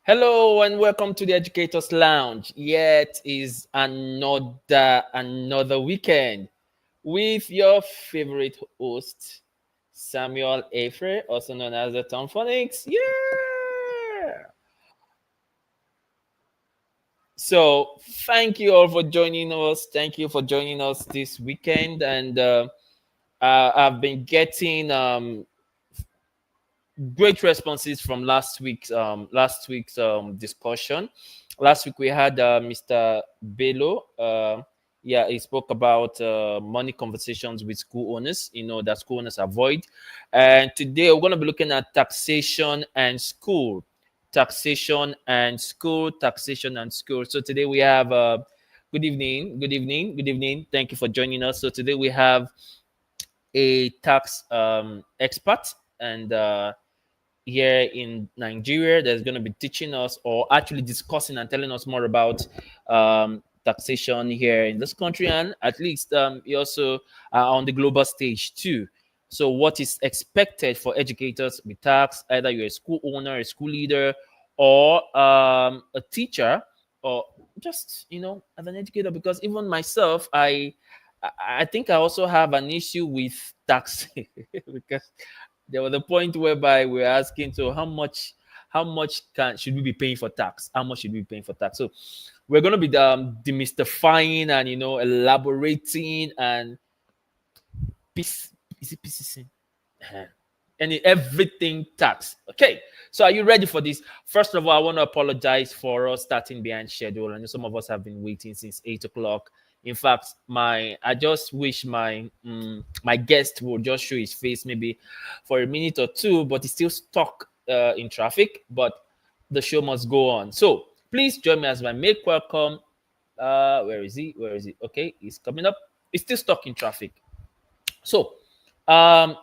Hello and welcome to the Educators Lounge. Yet is another weekend with your favorite host, Samuel Afre, also known as the Tomphonics. Yeah. So thank you all for joining us. Thank you for joining us this weekend, and I've been getting great responses from last week's discussion. Last week we had Mr. Bello. Yeah, he spoke about money conversations with school owners. That school owners avoid. And today we're going to be looking at taxation and school, taxation and school. So today we have. Good evening, good evening, good evening. Thank you for joining us. So today we have a tax expert and here in Nigeria that's going to be teaching us or actually discussing and telling us more about taxation here in this country and at least you also on the global stage too. So, what is expected for educators with tax? Either you're a school owner, a school leader, or a teacher, or just as an educator. Because even myself, I think I also have an issue with tax because there was a point whereby we were asking, so how much can should we be paying for tax? How much should we be paying for tax? So we're going to be demystifying and elaborating and piece is it PCC? Uh-huh. And everything tax. Okay, so are you ready for this? First of all, I want to apologize for us starting behind schedule. I know some of us have been waiting since 8 o'clock. In fact, I just wish my guest would just show his face maybe for a minute or two, but he's still stuck in traffic. But the show must go on. So please join me as my make welcome. Where is he? Where is he? Okay, he's coming up. He's still stuck in traffic. So,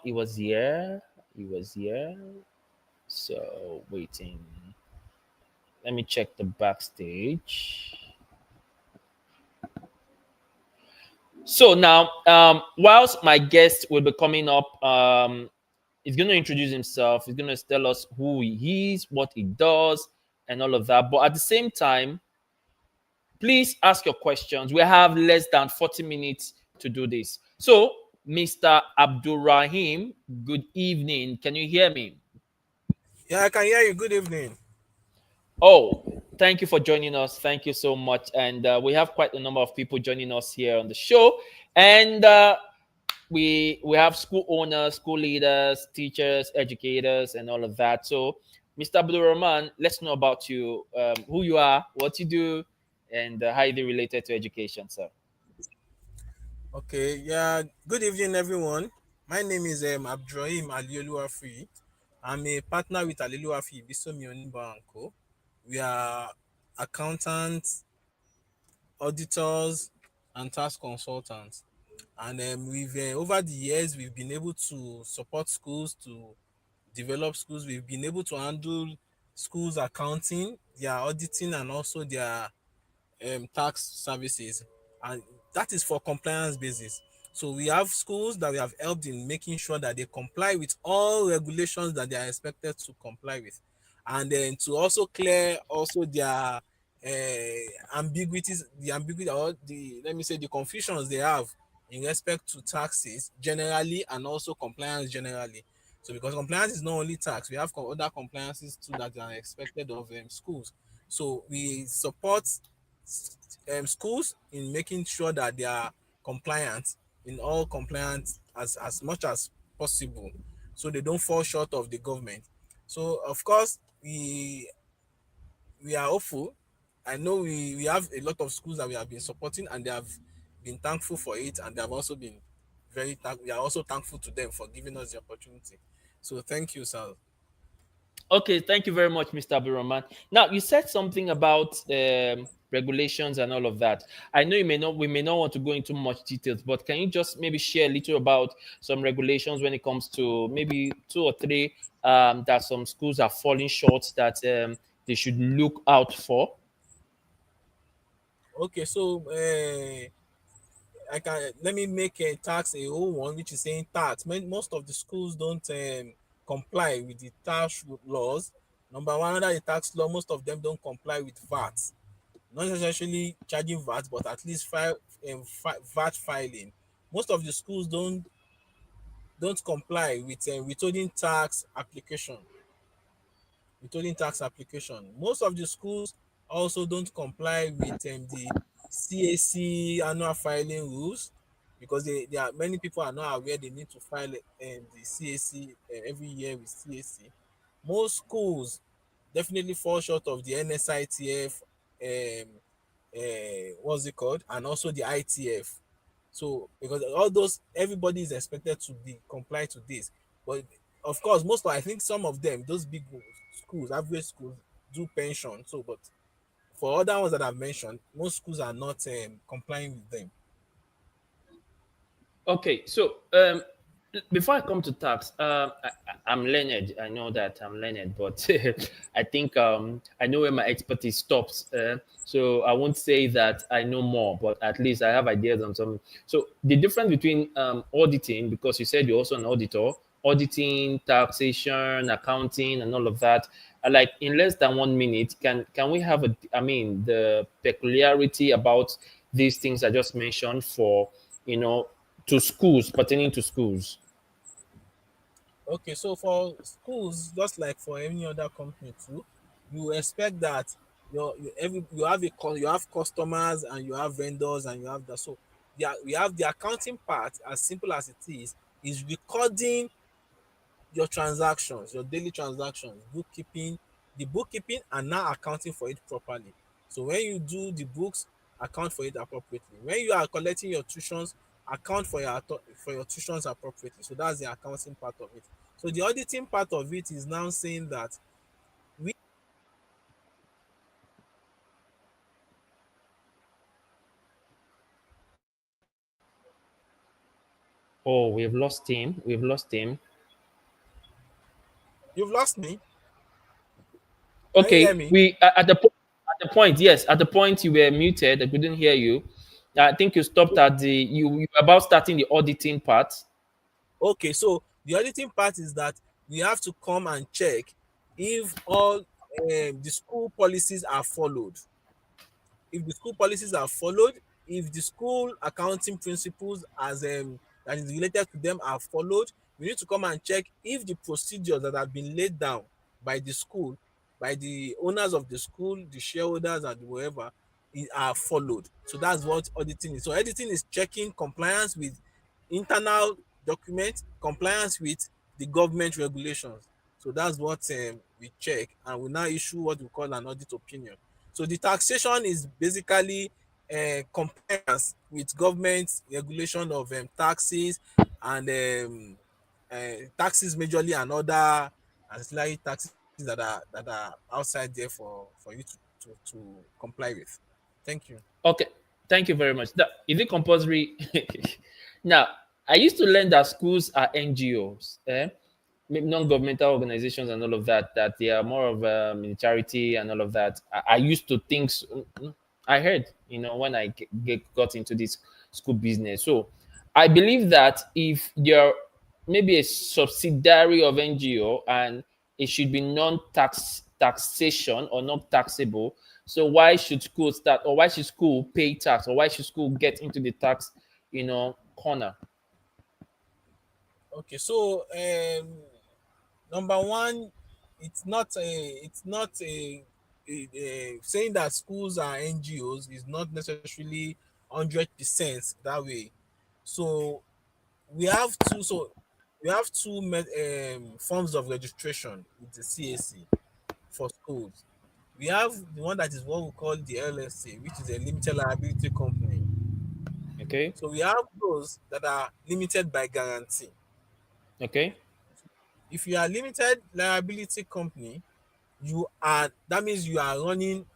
he was here. He was here. So waiting. Let me check the backstage. So now, whilst my guest will be coming up, he's going to introduce himself. He's going to tell us who he is, what he does, and all of that. But at the same time, please ask your questions. We have less than 40 minutes to do this. So, Mr. Abdulraheem, good evening. Can you hear me? Yeah, I can hear you. Good evening. Oh, thank you for joining us. Thank you so much. And we have quite a number of people joining us here on the show. And we have school owners, school leaders, teachers, educators, and all of that. So, Mr. Abdulrahman, let's know about you, who you are, what you do, and how you related to education, sir. Okay, yeah. Good evening, everyone. My name is Abdulraheem Alioluafi. I'm a partner with Alioluafi Bisomi Onimba and Co. We are accountants, auditors, and tax consultants. And we've over the years we've been able to support schools to develop schools. We've been able to handle schools accounting, their auditing, and also their tax services, and that is for compliance basis. So we have schools that we have helped in making sure that they comply with all regulations that they are expected to comply with, and then to also clear also their ambiguities, the ambiguity or the, let me say, the confusions they have in respect to taxes generally and also compliance generally. So because compliance is not only tax, we have other compliances too that are expected of schools. So we support schools in making sure that they are compliant in all compliant as much as possible, so they don't fall short of the government. So of course we are hopeful. I know we have a lot of schools that we have been supporting, and they have been thankful for it, and they have also been we are also thankful to them for giving us the opportunity. So thank you, sir. Okay, thank you very much, Mr. Abdulrahman. Now, you said something about regulations and all of that. I know we may not want to go into much details, but can you just maybe share a little about some regulations when it comes to maybe two or three that some schools are falling short that they should look out for? Okay, so I can let me make a tax a whole one, which is saying tax. Most of the schools don't comply with the tax laws, Number one, under the tax law, most of them don't comply with VAT. Not necessarily charging VAT, but at least VAT filing. Most of the schools don't comply with withholding tax application. Most of the schools also don't comply with the CAC annual filing rules, because there are many people are not aware they need to file the CAC every year with CAC. Most schools definitely fall short of the NSITF, what's it called, and also the ITF. So because all those, everybody is expected to be comply to this, but of course I think some of them, those big schools, average schools, do pension. So but for other ones that I've mentioned, most schools are not complying with them. Okay, so before I come to tax, I'm learned. I know that I'm learned, but I think I know where my expertise stops. So I won't say that I know more, but at least I have ideas on some. So the difference between auditing, because you said you're also an auditor, auditing, taxation, accounting, and all of that. Like in less than 1 minute, can we have I mean, the peculiarity about these things I just mentioned for you know to schools, pertaining to schools. Okay, so for schools, just like for any other company too, you expect that you have you have customers and you have vendors and you have the so we have the accounting part, as simple as it is recording your transactions, your daily transactions, bookkeeping and now accounting for it properly. So when you do the books, account for it appropriately. When you are collecting your tuitions, account for your tuitions appropriately. So that's the accounting part of it. So the auditing part of it is now saying that we Oh, we've lost him. We've lost him. you've lost me. Can you hear Okay, me? we at the point, yes, at the point you were muted. I couldn't hear you. I think you stopped at the you were about starting the auditing part. Okay, so the auditing part is that we have to come and check if all the school policies are followed. If the school policies are followed, if the school accounting principles as that is related to them are followed, we need to come and check if the procedures that have been laid down by the school, by the owners of the school, the shareholders and whoever, are followed. So that's what auditing is. So auditing is checking compliance with internal documents, compliance with the government regulations. So that's what we check, and we now issue what we call an audit opinion. So the taxation is basically compliance with government regulation of taxes and taxes majorly, and other ancillary taxes that are outside there for you to comply with. Thank you. Okay, thank you very much. Is it compulsory? Now, I used to learn that schools are NGOs, non-governmental organizations, and all of that. That they are more of charity and all of that. I used to think. I heard, when I got into this school business. So, I believe that if you're maybe a subsidiary of NGO and it should be taxation or not taxable. So why should school start, or why should school pay tax, or why should school get into the tax, corner? Okay, so number one, it's not saying that schools are NGOs is not necessarily 100% that way. So we have two so we have forms of registration with the CAC for schools. We have the one that is what we call the LLC, which is a limited liability company. Okay. So we have those that are limited by guarantee. Okay. If you are limited liability company, that means you are running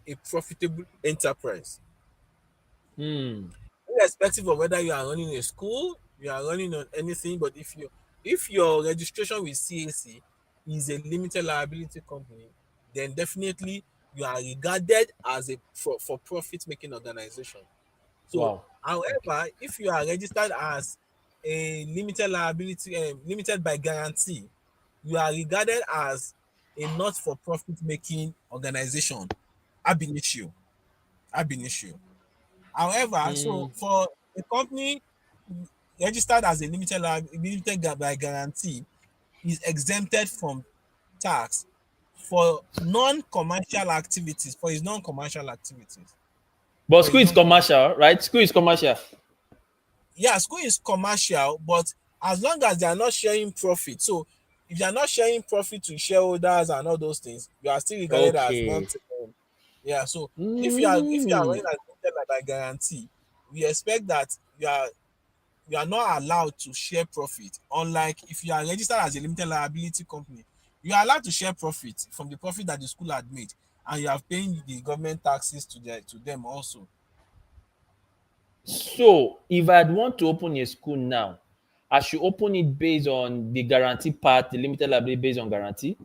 a profitable enterprise, Hmm. irrespective of whether you are running a school, you are running on anything. But if your registration with CAC is a limited liability company, then definitely you are regarded as a for profit making organization. So Wow. Okay. however, if you are registered as a limited liability, limited by guarantee, you are regarded as a not-for-profit making organization, ab initio, ab initio. However, so Mm. for a company registered as a limited by guarantee is exempted from tax for non-commercial activities, for its non-commercial activities, But for its school is non-commercial. commercial, right? School is commercial. Yeah, school is commercial, but as long as they are not sharing profit. So if you are not sharing profit to shareholders and all those things, you are still regarded as not. Okay. Yeah. So if you are Mm. running as limited by guarantee, we expect that you are not allowed to share profit. Unlike if you are registered as a limited liability company, you are allowed to share profit from the profit that the school had made, and you are paying the government taxes to them also. So if I'd want to open a school now, I should open it based on the guarantee part, the limited liability based on guarantee,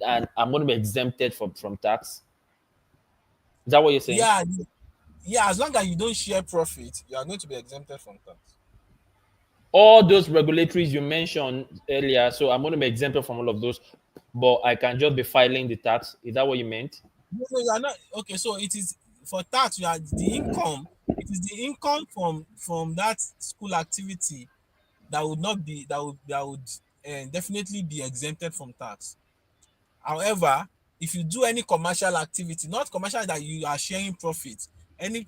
and I'm going to be exempted from tax. Is that what you're saying? Yeah, yeah. As long as you don't share profit, you are going to be exempted from tax. All those regulatories you mentioned earlier, so I'm going to be exempted from all of those, but I can just be filing the tax. Is that what you meant? No, no, you are not. Okay, so it is for tax. You are the income. It is the income from that school activity that would not be that would definitely be exempted from tax. However, if you do any commercial activity, not commercial that you are sharing profit, any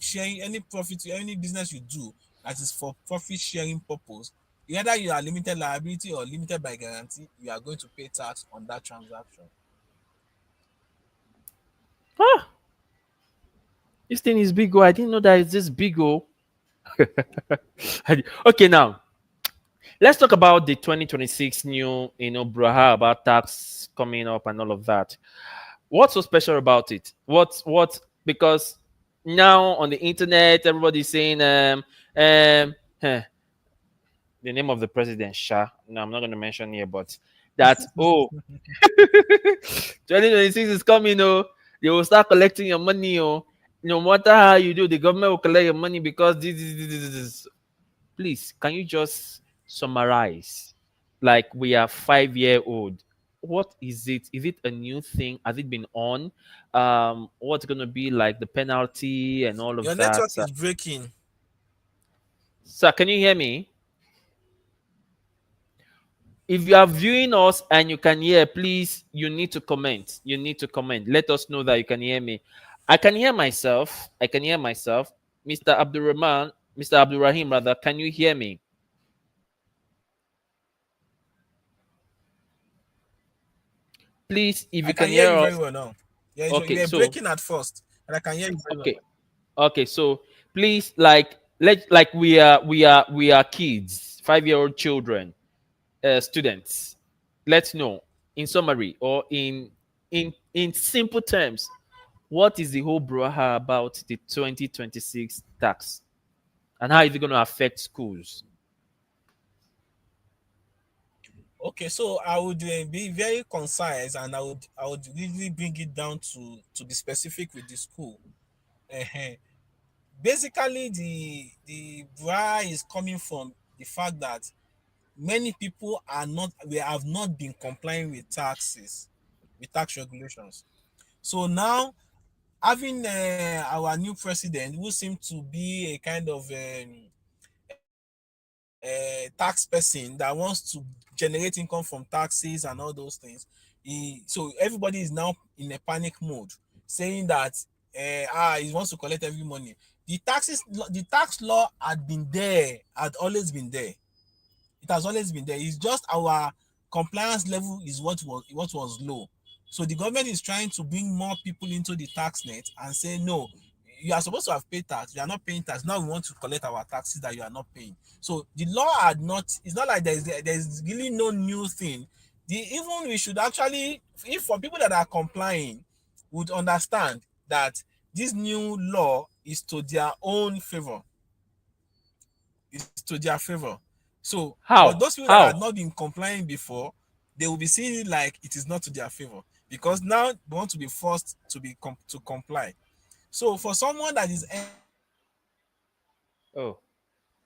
profit, any business you do that is for profit sharing purpose, whether you are limited liability or limited by guarantee, you are going to pay tax on that transaction. Ah, this thing is big. Oh, I didn't know that it's this big. Oh, okay. Now let's talk about the 2026 new, braha about tax coming up and all of that. What's so special about it? What? Because now on the internet, everybody's saying huh, the name of the president, Shah. No, I'm not going to mention here, but that, 2026 is coming. Oh, they will start collecting your money. Oh, no matter how you do, the government will collect your money because this. Please, can you just summarize? Like we are 5 year old. What is it? Is it a new thing? Has it been on? What's gonna be like the penalty and all of Your that? network is breaking. So can you hear me? If you are viewing us and you can hear, please, you need to comment. You need to comment. Let us know that you can hear me. I can hear myself. I can hear myself. Mr. Abdulrahman, Mr. Abdulrahim, rather, can you hear me? Please, if I you can can hear hear you very us. well now. Yeah, you Okay, were so breaking at first, and I can hear you very well okay, now. okay, so please, like we are kids, 5 year old children, students. Let's know in summary or in simple terms, what is the whole brouhaha about the 2026 tax and how is it going to affect schools? Okay, so I would be very concise, and I would really bring it down to be specific with the school. uh Basically, the bra is coming from the fact that many people are not we have not been complying with tax regulations. So now, having our new president, who seems to be a kind of tax person that wants to generate income from taxes and all those things, so everybody is now in a panic mode, saying that he wants to collect every money. The tax law had always been there. It has always been there. It's just our compliance level is what was low. So the government is trying to bring more people into the tax net and say, no, you are supposed to have paid tax. You are not paying tax. Now we want to collect our taxes that you are not paying. So the law had not. It's not like there's really no new thing. Even we should actually, if for people that are complying, would understand that this new law is to their own favor. Is to their favor. So, but those How? people that had How? not been complying before, they will be seeing it like it is not to their favor, because now they want to be forced to comply. So, for someone that is Oh,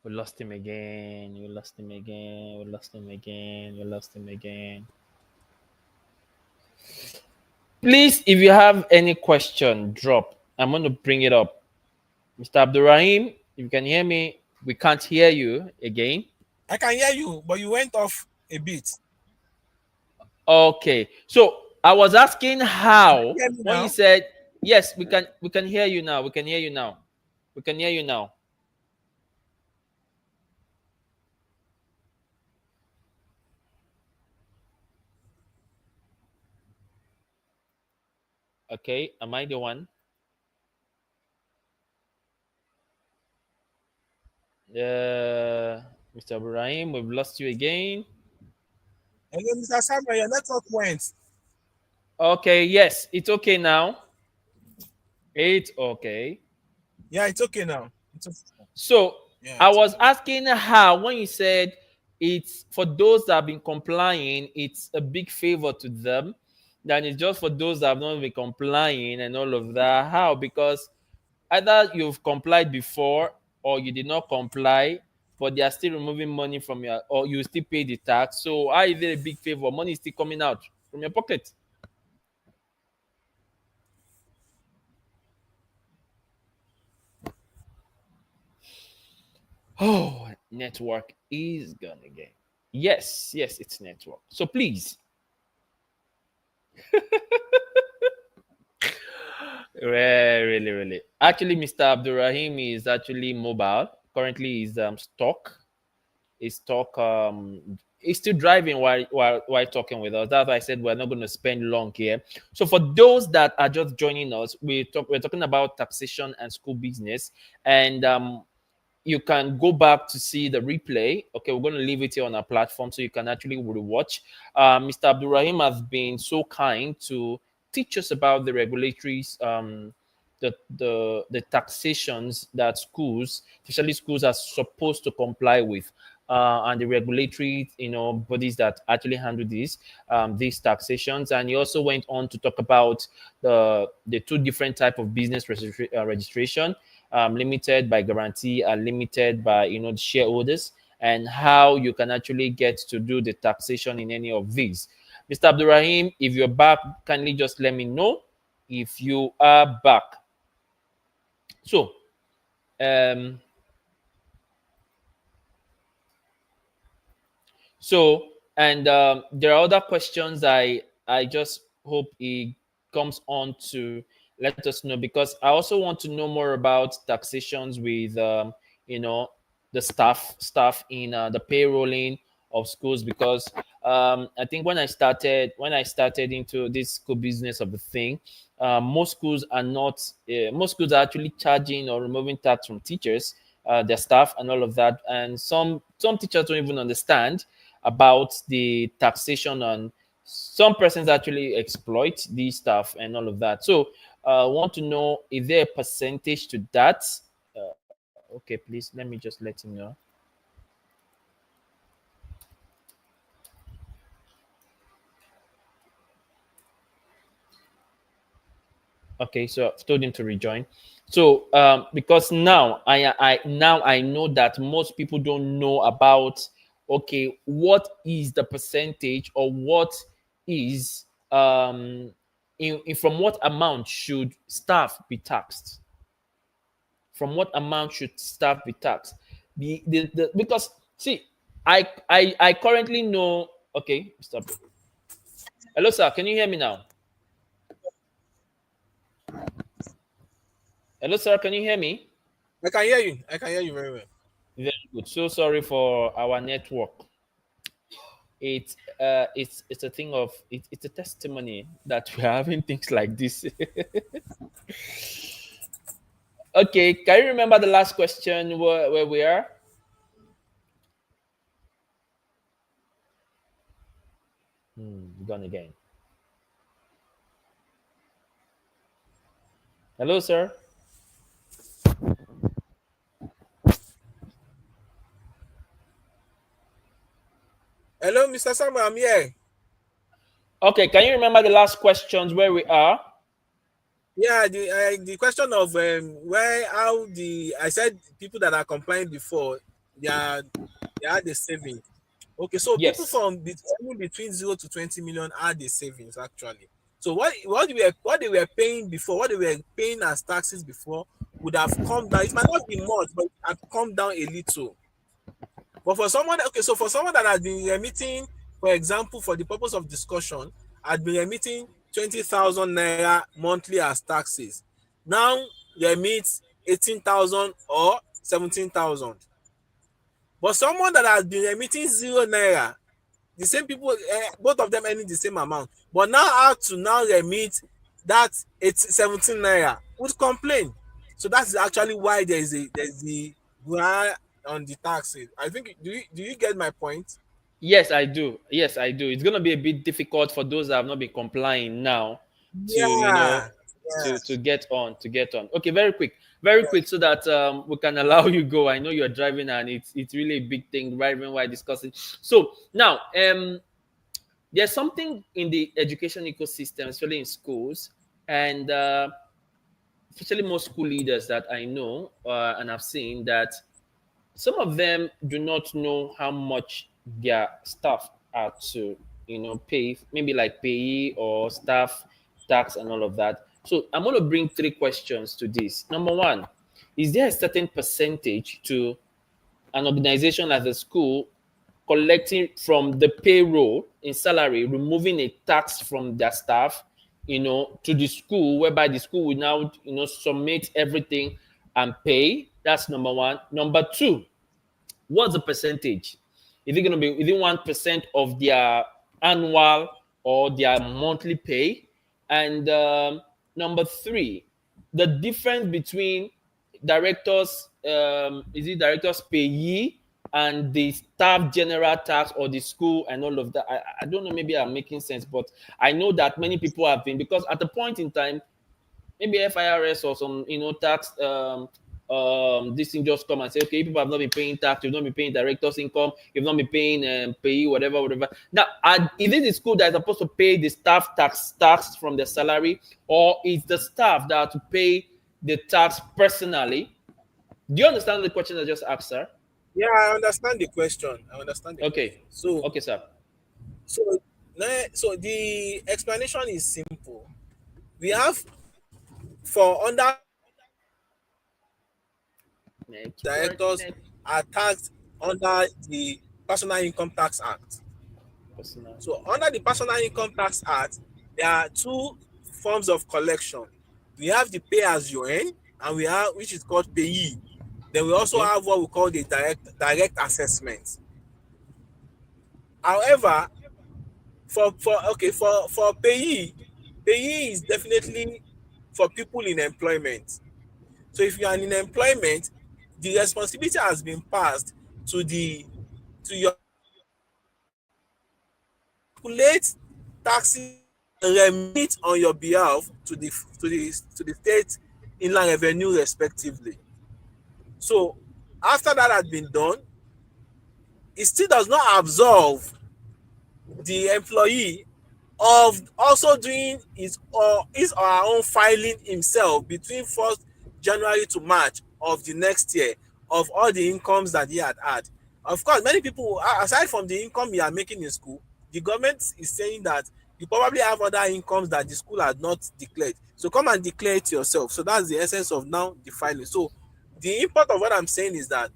we lost him again. We lost him again. We lost him again. We lost him again. Please, if you have any question, drop. I'm going to bring it up. Mr. Abdulraheem, if you can hear me, we can't hear you again. I can hear you, but you went off a bit. Okay. So I was asking Can how you hear me when you now? said yes, we can hear you now. We can hear you now. We can hear you now. Okay. Am I the one? Mr. Abdulraheem, we've lost you again. Hello, Mr. Samuel, your network went. Okay, yes, it's okay now. It's okay. Yeah, it's okay now. It's okay. So Yeah, I it's was okay. asking how when you said it's for those that have been complying, it's a big favor to them. Then it's just for those that have not been complying and all of that. How? Because either you've complied before or you did not comply, but they are still removing money from your or you still pay the tax. So how is it a big favor? Money is still coming out from your pocket. Oh, network is gone again. Yes, yes, it's network. So please, really, really. Actually, Mr. Abdulrahim is actually mobile. Currently, he's stuck. He's stuck. He's still driving while talking with us. That's why I said we're not going to spend long here. So for those that are just joining us, we're talking about taxation and school business, and you can go back to see the replay. Okay, we're going to leave it here on our platform so you can actually rewatch. Mr. Abdulrahim has been so kind to teach us about the regulatories, the taxations that schools, especially schools, are supposed to comply with. And the regulatory, bodies that actually handle these taxations. And he also went on to talk about the two different type of business registration, limited by guarantee and limited by the shareholders, and how you can actually get to do the taxation in any of these. Mr. Abdurrahim, if you're back, kindly just let me know if you are back. So, um, So, and there are other questions I just hope he comes on to let us know, because I also want to know more about taxations with you know the staff in the payrolling of schools, because I think when I started into this school business of the thing, most schools are not most schools are actually charging or removing tax from teachers, their staff and all of that, and some teachers don't even understand about the taxation, and some persons actually exploit these stuff and all of that. So I want to know, is there a percentage to that? Okay, please let me just let him know. Okay, so I've told him to rejoin. So because now I know that most people don't know about, okay, what is the percentage, or what is from what amount should staff be taxed? From what amount should staff be taxed? Because see, I currently know. Okay, stop. Hello, sir. Can you hear me now? Hello, sir. Can you hear me? I can hear you. I can hear you very well. Very good. So sorry for our network. It's a thing of it's a testimony that we're having things like this. Okay, can you remember the last question where we are? Gone again. Hello, sir. Hello, Mr. Samuel, I'm here. Okay, can you remember the last questions where we are? Yeah, the question of where how the I said people that are complying before they are the savings. Okay, so people Yes. from between 0 to 20 million are the savings actually. So what they were paying before, what they were paying as taxes before would have come down. It might not be much, but it had come down a little. But for someone, okay, so for someone that has been remitting, for example, for the purpose of discussion, had been remitting 20,000 naira monthly as taxes, now remit 18,000 or 17,000. But someone that has been remitting 0 naira, the same people, both of them earning the same amount, but now have to now remit that 17 naira, would complain. So that's actually why there's the grant on the taxes. I think, do you get my point? Yes, I do. Yes, I do. It's gonna be a bit difficult for those that have not been complying now to, Yeah, yeah, to get on. Okay, very quick, so that we can allow you go. I know you're driving, and it's really a big thing, right? When we're discussing. So now, there's something in the education ecosystem, especially in schools, and especially most school leaders that I know and I've seen, that some of them do not know how much their staff are to pay, maybe like payee or staff tax and all of that. So I'm going to bring three questions to this. Number one, is there a certain percentage to an organization like a school collecting from the payroll in salary, removing a tax from their staff, to the school, whereby the school will now, submit everything and pay? That's number one. Number two, what's the percentage? Is it going to be within 1% of their annual or their monthly pay? And number three, the difference between directors, is it directors payee and the staff general tax, or the school and all of that? I don't know, maybe I'm making sense, but I know that many people have been, because at a point in time, maybe FIRS or some tax this thing just come and say, okay, people have not been paying tax, you've not been paying director's income, you've not been paying pay whatever. Now, is it the school that is supposed to pay the staff tax from their salary, or is the staff that are to pay the tax personally? Do you understand the question I just asked, sir? yeah. I understand the question. Okay. So, Okay, sir. so the explanation is simple. We have, for under Network, directors net are taxed under the Personal Income Tax Act. personal. So under the Personal Income Tax Act, there are two forms of collection. We have the pay as you earn, and we have, which is called payee. Then we also Okay. have what we call the direct assessment. However, for payee is definitely for people in employment. So if you are in employment, the responsibility has been passed to the to your calculate taxes and remit on your behalf to the state inland revenue respectively. So after that has been done, it still does not absolve the employee of also doing his or her own filing himself between 1st January to March of the next year, of all the incomes that he had had. Of course, many people, aside from the income you are making in school, the government is saying that you probably have other incomes that the school had not declared. So come and declare it yourself. So that's the essence of now the filing. So the import of what I'm saying is that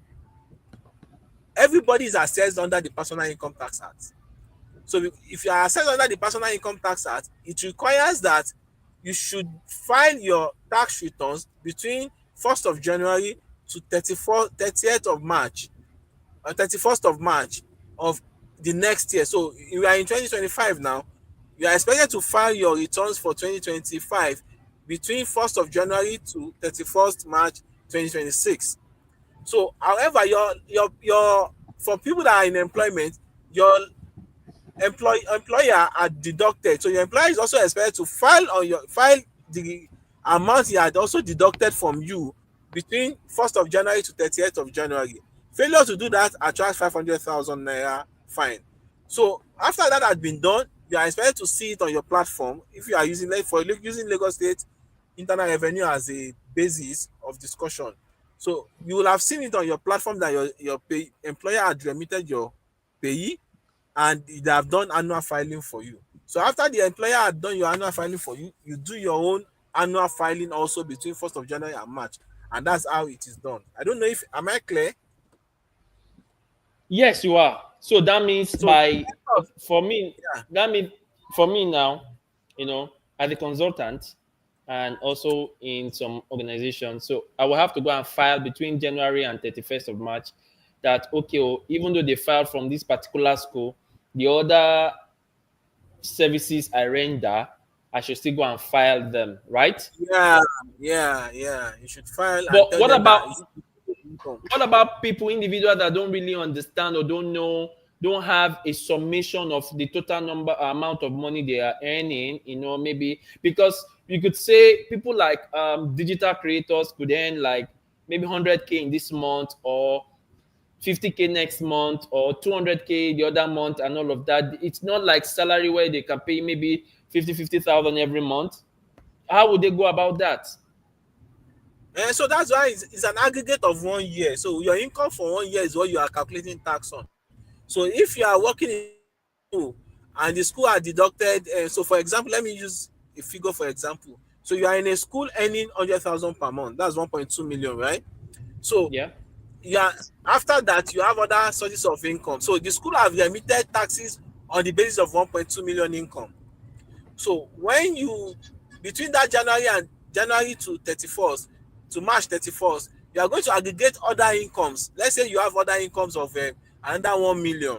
everybody is assessed under the Personal Income Tax Act. So if you are assessed under the Personal Income Tax Act, it requires that you should file your tax returns between 1st of January to 30th of March, or 31st of March of the next year. So you are in 2025 now. You are expected to file your returns for 2025 between 1st of January to 31st March 2026. So, however, your for people that are in employment, your employer are deducted. So your employer is also expected to file the amount he had also deducted from you between 1st of January to 30th of January. Failure to do that attracts 500,000 naira fine. So after that has been done, you are expected to see it on your platform. If you are using Lagos State Internal Revenue as a basis of discussion, so you will have seen it on your platform that employer had remitted your payee, and they have done annual filing for you. So after the employer had done your annual filing for you, you do your own annual filing also between 1st of January and March. And that's how it is done. I don't know if am I clear? Yes, you are. So that means So by for me, yeah, that means for me now, as a consultant and also in some organizations, so I will have to go and file between January and 31st of March. That okay, oh, even though they filed from this particular school, the other services I render, I should still go and file them, right? yeah, yeah. You should file and But tell them that it's income. what about people, individuals that don't really understand or don't know, don't have a summation of the total number amount of money they are earning? Maybe because you could say people like digital creators could earn like maybe 100K in this month, or 50K next month, or 200K the other month, and all of that. It's not like salary where they can pay maybe 50,000 every month. How would they go about that? And so that's why it's an aggregate of 1 year. So your income for 1 year is what you are calculating tax on. So if you are working in school and the school are deducted, so for example, let me use a figure for example. So you are in a school earning 100,000 per month. That's 1.2 million, right? So Yeah. yeah, after that you have other sources of income. So the school have remitted taxes on the basis of 1.2 million income. So when you between that January to 31st to March 31st, you are going to aggregate other incomes. Let's say you have other incomes of another 1 million.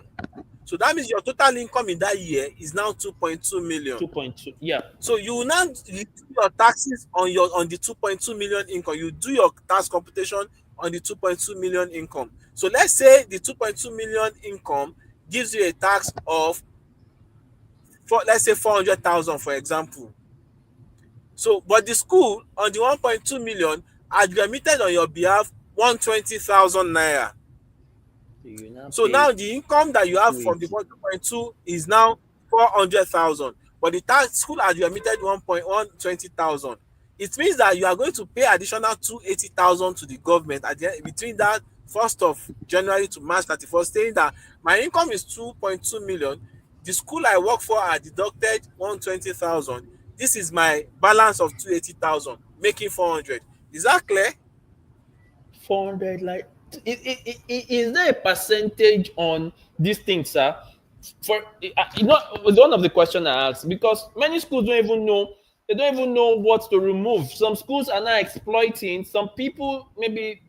So that means your total income in that year is now 2.2 million. 2.2. Yeah. So you will now you do your taxes on the 2.2 million income. You do your tax computation on the 2.2 million income. So let's say the 2.2 million income gives you a tax of let's say 400,000 for example. So but the school on the 1.2 million had remitted on your behalf 120,000 naira. You now So pay now the income that you have from the 280. 1.2 is now 400,000, but the tax school has remitted 120,000. It means that you are going to pay additional 280,000 to the government at between that 1st of January to March 31st, saying that my income is 2.2 million. The school I work for are deducted 120,000. This is my balance of 280,000, making 400. Is that clear? 400, like, is there a percentage on these things, sir? For it was one of the questions I asked, because many schools don't even know, they don't even know what to remove. Some schools are now exploiting some people, maybe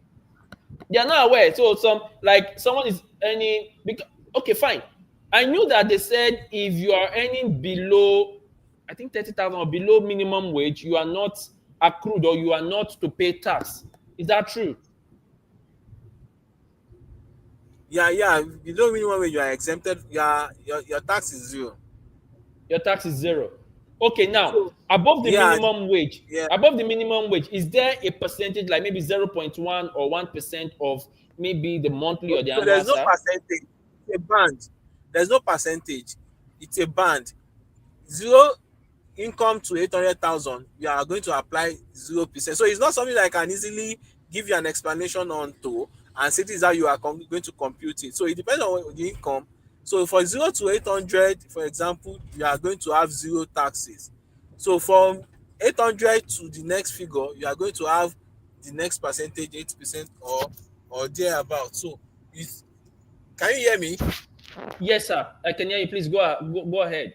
they are not aware. So some, like, someone is earning because, okay, fine, I knew that they said if you are earning below, I think 30,000 or below minimum wage, you are not accrued, or you are not to pay tax. Is that true? Yeah. You don't really want when you are exempted, your tax is zero. Your tax is zero. Okay, now So above the yeah, minimum wage, yeah. is there a percentage, like maybe 0.1 or 1% of maybe the monthly or Okay, the so annual, there's no sir? percentage. It's a band. There's no percentage. It's a band. Zero income to 800,000, you are going to apply 0%. So it's not something that I can easily give you an explanation on to and say this is how you are going to compute it. So it depends on the income. So for 0 to 800, for example, you are going to have zero taxes. So from 800 to the next figure, you are going to have the next percentage 8% or thereabout. So it's, can you hear me? Yes, sir. I can hear you. Please go ahead.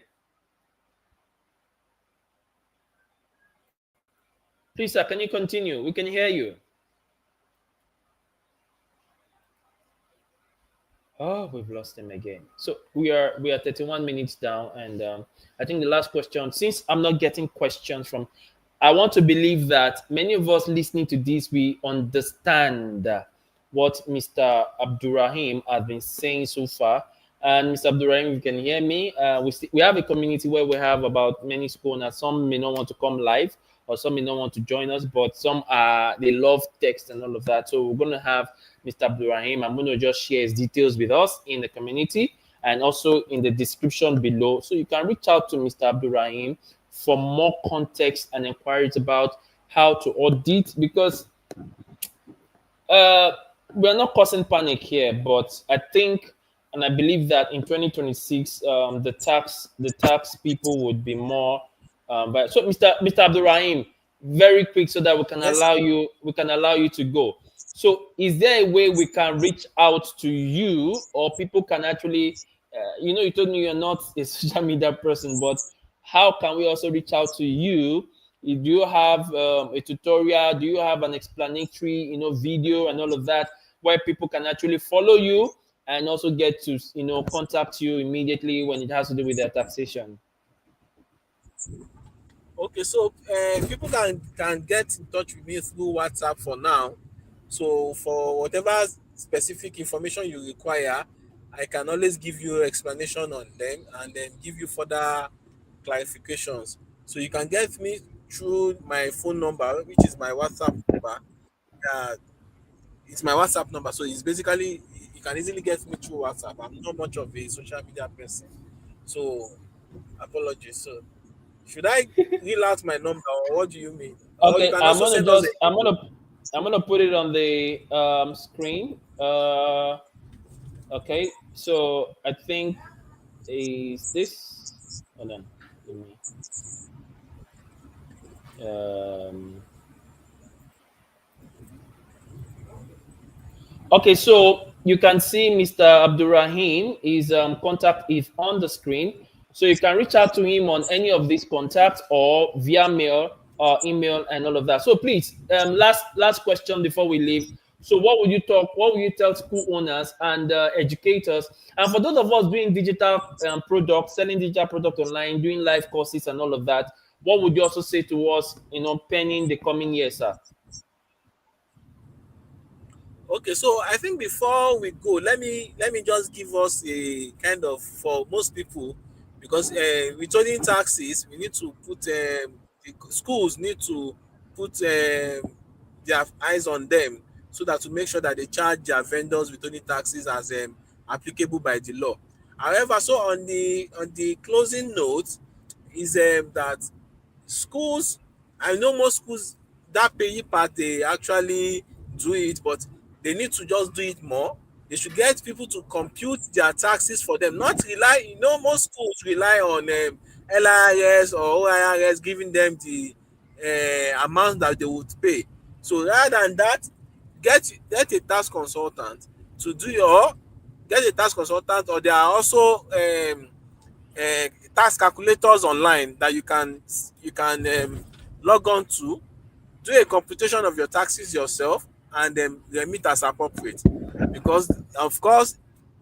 Please, sir, can you continue? We can hear you. Oh, we've lost him again. So we are 31 minutes down, and I think the last question. Since I'm not getting questions from, I want to believe that many of us listening to this, we understand what Mr. Abdulraheem has been saying so far. And Mr. Abdulraheem, if you can hear me, we have a community where we have about many school owners. Some may not want to come live, or some may not want to join us, but some are, they love text and all of that. So we're going to have Mr. Abdulrahim. I'm going to just share his details with us in the community and also in the description below. So you can reach out to Mr. Abdulrahim for more context and inquiries about how to audit, because uh, we're not causing panic here, but I think and I believe that in 2026, the tax people would be more. But so, Mr. Abdulrahim, very quick, so that Yes. we can allow you to go. So, is there a way we can reach out to you, or people can actually, you told me you're not a social media person, but how can we also reach out to you? Do you have a tutorial? Do you have an explanatory, video and all of that, where people can actually follow you and also get to, contact you immediately when it has to do with their taxation? Okay, so people can get in touch with me through WhatsApp for now. So for whatever specific information you require, I can always give you explanation on them and then give you further clarifications. So you can get me through my phone number, which is my WhatsApp number. Uh, it's my WhatsApp number. So it's basically you can easily get me through WhatsApp. I'm not much of a social media person. So apologies. So should I reel out my number or what do you mean? Or you Okay, can also send us a email. I'm gonna put it on the screen. Okay, so I think is this. Hold on, give me. Um, Okay, so you can see Mr. Abdulrahim. His contact is on the screen. So you can reach out to him on any of these contacts or via mail or email and all of that. So please, last question before we leave. So what would you tell school owners and educators, and for those of us doing digital products, selling digital product online, doing live courses and all of that, what would you also say to us, penning the coming year, sir? Okay, so I think before we go, let me just give us a kind of for most people because withholding taxes we need to put the schools need to put their eyes on them so that to make sure that they charge their vendors withholding taxes as applicable by the law. However, so on the closing note is that schools, I know most schools that payee part they actually do it, but they need to just do it more. They should get people to compute their taxes for them, not rely, most schools rely on LIS or OIRS giving them the amount that they would pay. So rather than that, get a tax consultant to do your get a tax consultant, or there are also tax calculators online that you can log on to, do a computation of your taxes yourself, and then remit as appropriate. Because of course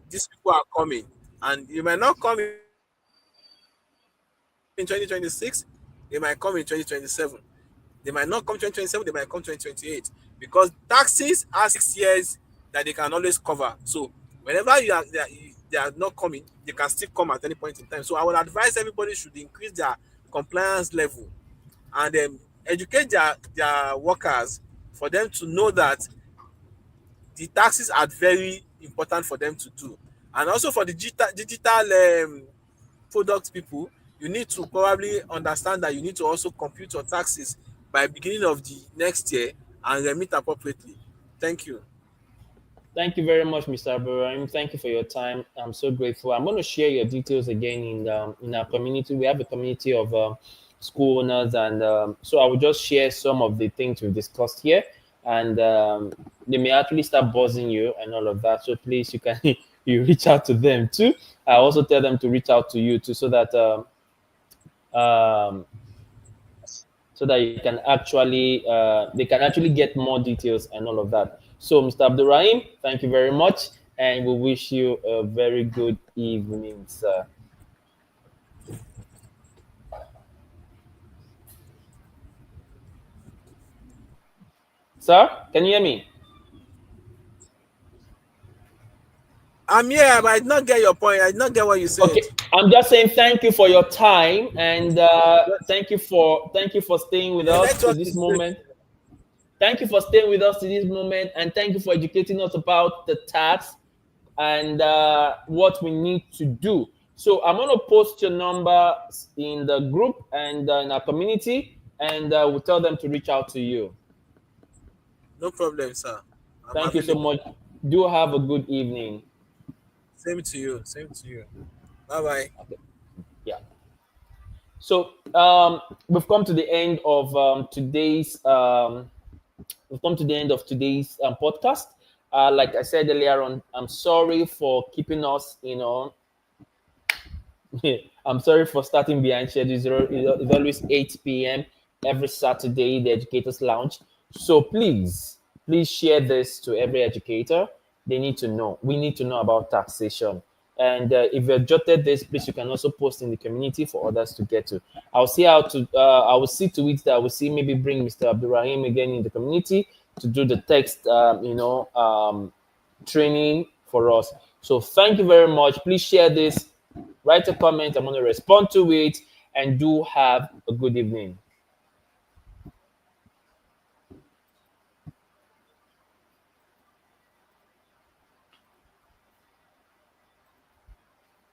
these people are coming, and you might not come in 2026, they might come in 2027. They might not come 2027, they might come 2028, because taxes are 6 years that they can always cover. So whenever they are not coming, they can still come at any point in time. So I would advise everybody should increase their compliance level and educate their workers for them to know that the taxes are very important for them to do. And also for the digital product people, you need to probably understand that you need to also compute your taxes by beginning of the next year and remit appropriately. Thank you. Thank you very much, Mr. Abraham. Thank you for your time. I'm so grateful. I'm going to share your details again in our community. We have a community of school owners, and so I will just share some of the things we discussed here, and they may actually start buzzing you and all of that. So please, you can you reach out to them too. I also tell them to reach out to you too, um, so that you can actually they can actually get more details and all of that. So, Mr. Abdurrahim, thank you very much, and we wish you a very good evening, sir. Sir, can you hear me? I'm here, but I did not get your point. I did not get what you said. Okay, I'm just saying thank you for your time, and thank you for staying with The us to network this is moment. breaking. Thank you for staying with us to this moment, and thank you for educating us about the tax and what we need to do. So I'm going to post your number in the group and in our community, and we'll tell them to reach out to you. No problem, sir. I'm Thank you so available. much. Do have a good evening. Same to you. Same to you. Bye bye. Okay. Yeah. So we've come to the end of today's podcast. Like I said earlier on, I'm sorry for keeping us, I'm sorry for starting behind schedule. It's always 8 p.m. every Saturday, the Educators Lounge. So please share this to every educator. They need to know. We need to know about taxation. And if you have jotted this, please, you can also post in the community for others to get to. I will see to it that I will see maybe bring Mr. Abdulraheem again in the community to do the text, training for us. So thank you very much. Please share this, write a comment. I'm going to respond to it, and do have a good evening.